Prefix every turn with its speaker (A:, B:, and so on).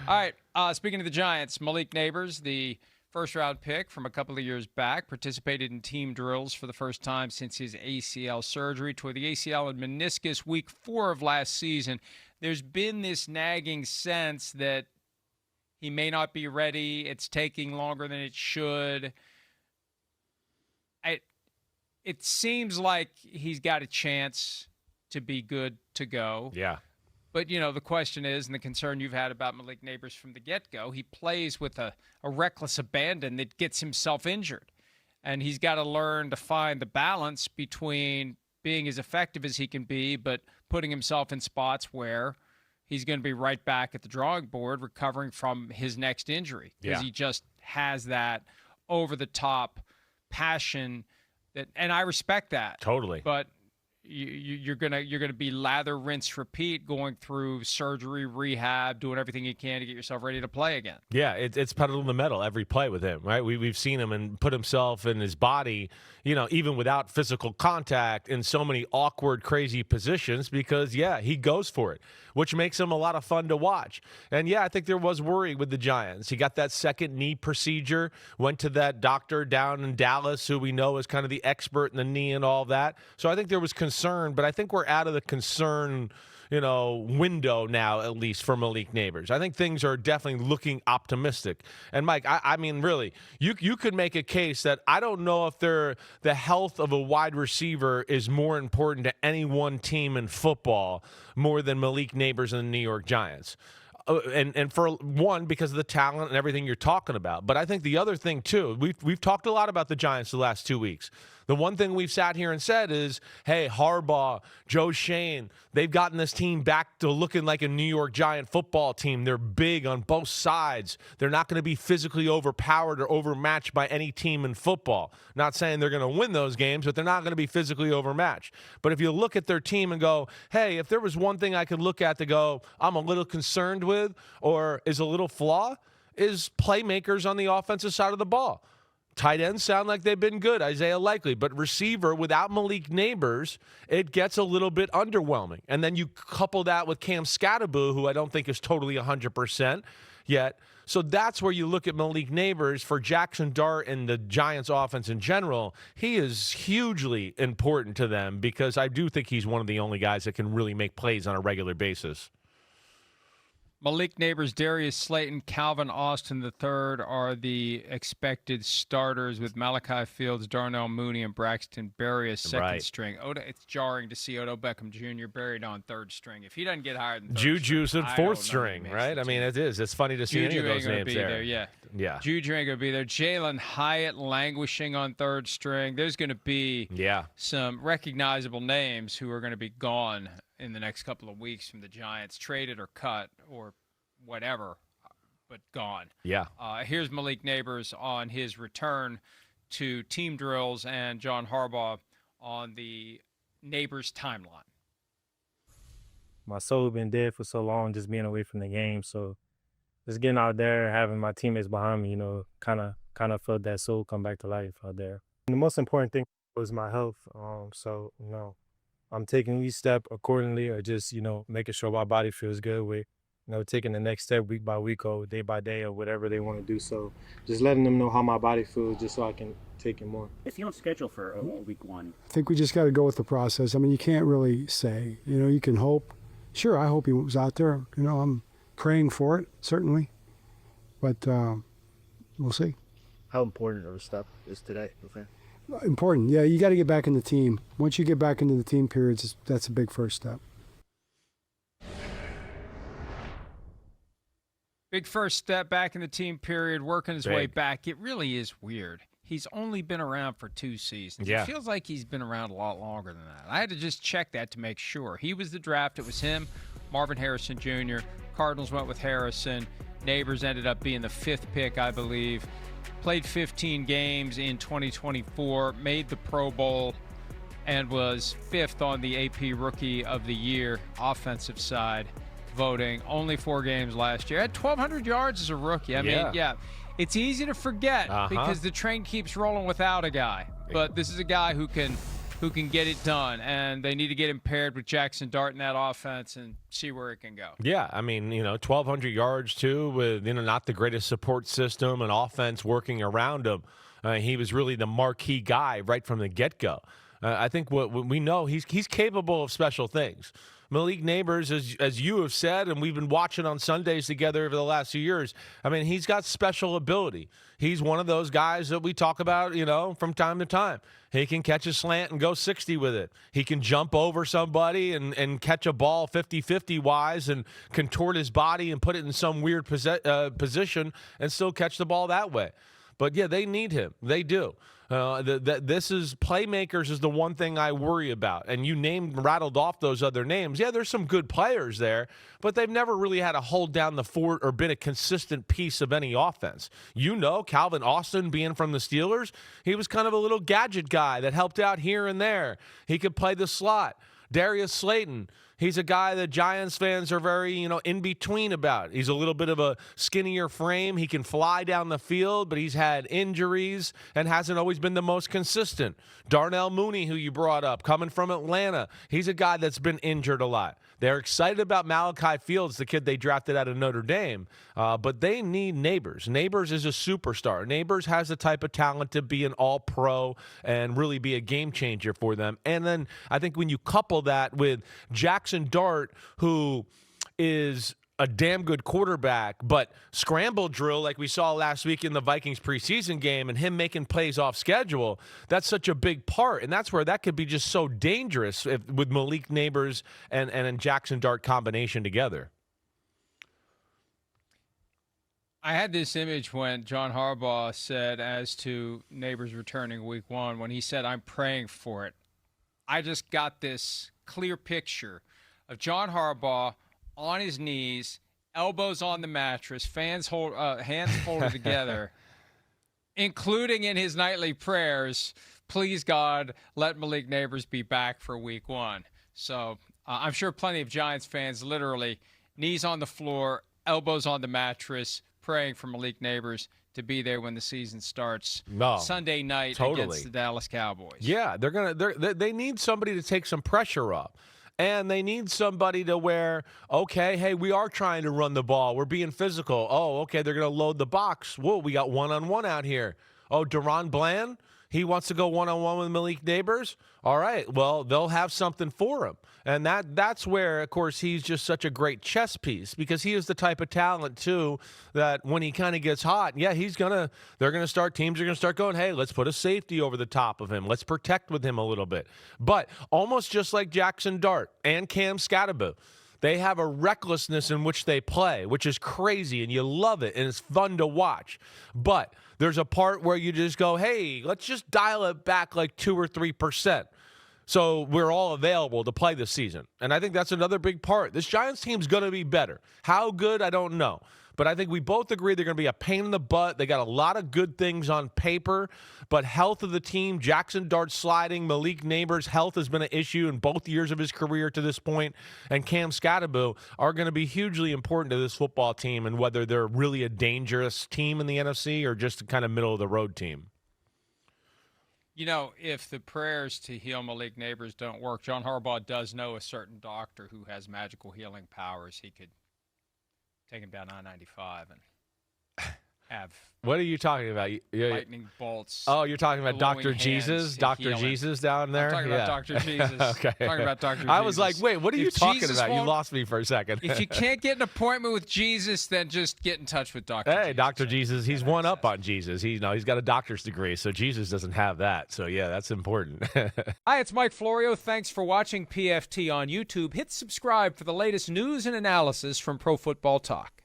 A: All right, speaking of the Giants, Malik Nabers, the first-round pick from a couple of years back, participated in team drills for the first time since his ACL surgery. Toward the ACL and meniscus week 4 of last season. There's been this nagging sense that he may not be ready. It's taking longer than it should. It seems like he's got a chance to be good to go.
B: Yeah.
A: But, the question is, and the concern you've had about Malik Nabers from the get-go, he plays with a reckless abandon that gets himself injured. And he's got to learn to find the balance between being as effective as he can be, but putting himself in spots where he's going to be right back at the drawing board recovering from his next injury. Because he just has that over-the-top passion that, and I respect that.
B: Totally.
A: But you're gonna be lather, rinse, repeat, going through surgery, rehab, doing everything you can to get yourself ready to play again.
B: Yeah, it's pedal to the metal every play with him, right? We've seen him and put himself and his body, even without physical contact, in so many awkward, crazy positions because, he goes for it, which makes him a lot of fun to watch. And, I think there was worry with the Giants. He got that second knee procedure, went to that doctor down in Dallas who we know is kind of the expert in the knee and all that. So I think there was concern, but I think we're out of the concern window now, at least for Malik Nabers. I think things are definitely looking optimistic. And, Mike, I mean, really, you could make a case that I don't know if the health of a wide receiver is more important to any one team in football more than Malik Nabers and the New York Giants. And for one, because of the talent and everything you're talking about. But I think the other thing, too, we've talked a lot about the Giants the last 2 weeks. The one thing we've sat here and said is, hey, Harbaugh, Joe Shane, they've gotten this team back to looking like a New York Giant football team. They're big on both sides. They're not going to be physically overpowered or overmatched by any team in football. Not saying they're going to win those games, but they're not going to be physically overmatched. But if you look at their team and go, hey, if there was one thing I could look at to go, I'm a little concerned with or is a little flaw, is playmakers on the offensive side of the ball. Tight ends sound like they've been good, Isaiah Likely. But receiver, without Malik Nabers, it gets a little bit underwhelming. And then you couple that with Cam Scatteraboo, who I don't think is totally 100% yet. So that's where you look at Malik Nabers. For Jackson Dart and the Giants offense in general, he is hugely important to them because I do think he's one of the only guys that can really make plays on a regular basis.
A: Malik Nabers, Darius Slayton, Calvin Austin III are the expected starters with Malachi Fields, Darnell Mooney, and Braxton Berry as second string. It's jarring to see Odell Beckham Jr. buried on third string. If he doesn't get higher than third
B: Juju's
A: string,
B: at fourth string, right? I mean, it is. It's funny to see
A: Juju
B: any of those
A: ain't
B: names
A: be there. Yeah. Juju ain't going to be there. Jalen Hyatt languishing on third string. There's going to be some recognizable names who are going to be gone in the next couple of weeks from the Giants, traded or cut or whatever, but gone.
B: Yeah.
A: Here's Malik Nabers on his return to team drills and John Harbaugh on the Nabers timeline.
C: My soul been dead for so long, just being away from the game. So just getting out there, having my teammates behind me, kind of felt that soul come back to life out there. And the most important thing was my health. So I'm taking each step accordingly, or just making sure my body feels good with taking the next step week by week or day by day or whatever they want to do. So just letting them know how my body feels just so I can take it more.
D: Is he on schedule for week 1?
E: I think we just got to go with the process. I mean, you can't really say, you can hope. Sure, I hope he was out there. I'm praying for it, certainly. But we'll see.
F: How important of a step is today?
E: Important. Yeah, you got to get back in the team. Once you get back into the team periods, that's a big first step.
A: Big first step back in the team period, working his way back. It really is weird. He's only been around for 2 seasons.
B: Yeah.
A: It feels like he's been around a lot longer than that. I had to just check that to make sure. He was the draft. It was him, Marvin Harrison Jr. Cardinals went with Harrison. Nabers ended up being the 5th pick, I believe. Played 15 games in 2024, made the Pro Bowl, and was 5th on the AP Rookie of the Year offensive side voting. Only 4 games last year. Had 1,200 yards as a rookie. I mean, it's easy to forget because the train keeps rolling without a guy. But this is a guy who can who can get it done, and they need to get him paired with Jackson Dart in that offense and see where it can go.
B: Yeah, I mean, 1,200 yards too with, not the greatest support system and offense working around him. He was really the marquee guy right from the get-go. I think what we know, he's capable of special things. Malik Nabers, as you have said, and we've been watching on Sundays together over the last few years, I mean, he's got special ability. He's one of those guys that we talk about, from time to time. He can catch a slant and go 60 with it. He can jump over somebody and catch a ball 50-50 wise and contort his body and put it in some weird position and still catch the ball that way. But, yeah, they need him. They do. This is playmakers is the one thing I worry about. And you rattled off those other names. Yeah, there's some good players there, but they've never really had to hold down the fort or been a consistent piece of any offense. Calvin Austin being from the Steelers, he was kind of a little gadget guy that helped out here and there. He could play the slot. Darius Slayton, he's a guy that Giants fans are very, in between about. He's a little bit of a skinnier frame. He can fly down the field, but he's had injuries and hasn't always been the most consistent. Darnell Mooney, who you brought up, coming from Atlanta, he's a guy that's been injured a lot. They're excited about Malachi Fields, the kid they drafted out of Notre Dame, but they need Nabers. Nabers is a superstar. Nabers has the type of talent to be an all-pro and really be a game changer for them. And then I think when you couple that with Jackson Dart, who is a damn good quarterback, but scramble drill like we saw last week in the Vikings preseason game and him making plays off schedule, that's such a big part. And that's where that could be just so dangerous with Malik Nabers and Jackson Dart combination together.
A: I had this image when John Harbaugh said as to Nabers returning week 1, when he said, "I'm praying for it." I just got this clear picture of John Harbaugh on his knees, elbows on the mattress, hands folded together, including in his nightly prayers, "Please, God, let Malik Nabers be back for week 1." So I'm sure plenty of Giants fans literally knees on the floor, elbows on the mattress, praying for Malik Nabers to be there when the season starts Sunday night against the Dallas Cowboys.
B: Yeah, they need somebody to take some pressure off. And they need somebody to where, okay, hey, we are trying to run the ball. We're being physical. Oh, okay, they're going to load the box. Whoa, we got one-on-one out here. Oh, Deron Bland, he wants to go one-on-one with Malik Nabers. All right, well, they'll have something for him. And that's where, of course, he's just such a great chess piece because he is the type of talent, too, that when he kind of gets hot, yeah, teams are going to start going, hey, let's put a safety over the top of him. Let's protect with him a little bit. But almost just like Jackson Dart and Cam Scatterbo, they have a recklessness in which they play, which is crazy, and you love it, and it's fun to watch. But there's a part where you just go, hey, let's just dial it back like 2 or 3%. So we're all available to play this season. And I think that's another big part. This Giants team's going to be better. How good, I don't know. But I think we both agree they're going to be a pain in the butt. They got a lot of good things on paper. But health of the team, Jackson Dart sliding, Malik Nabers' health has been an issue in both years of his career to this point, and Cam Scatterbo are going to be hugely important to this football team and whether they're really a dangerous team in the NFC or just a kind of middle-of-the-road team.
A: If the prayers to heal Malik Nabers don't work, John Harbaugh does know a certain doctor who has magical healing powers. He could take him down I-95 and have
B: what are you talking about?
A: Lightning bolts.
B: Oh, you're talking about Dr. Jesus? Dr.
A: Healing.
B: Jesus down there?
A: I'm talking about Dr. Jesus.
B: Okay.
A: Talking about Dr. Jesus.
B: I was like, wait, what are you talking about? You
A: won't-
B: lost me for a second.
A: If you can't get an appointment with Jesus, then just get in touch with Dr.
B: Hey,
A: Jesus.
B: Dr. Jesus, he's one up on Jesus. He's got a doctor's degree, so Jesus doesn't have that. So, yeah, that's important.
A: Hi, it's Mike Florio. Thanks for watching PFT on YouTube. Hit subscribe for the latest news and analysis from Pro Football Talk.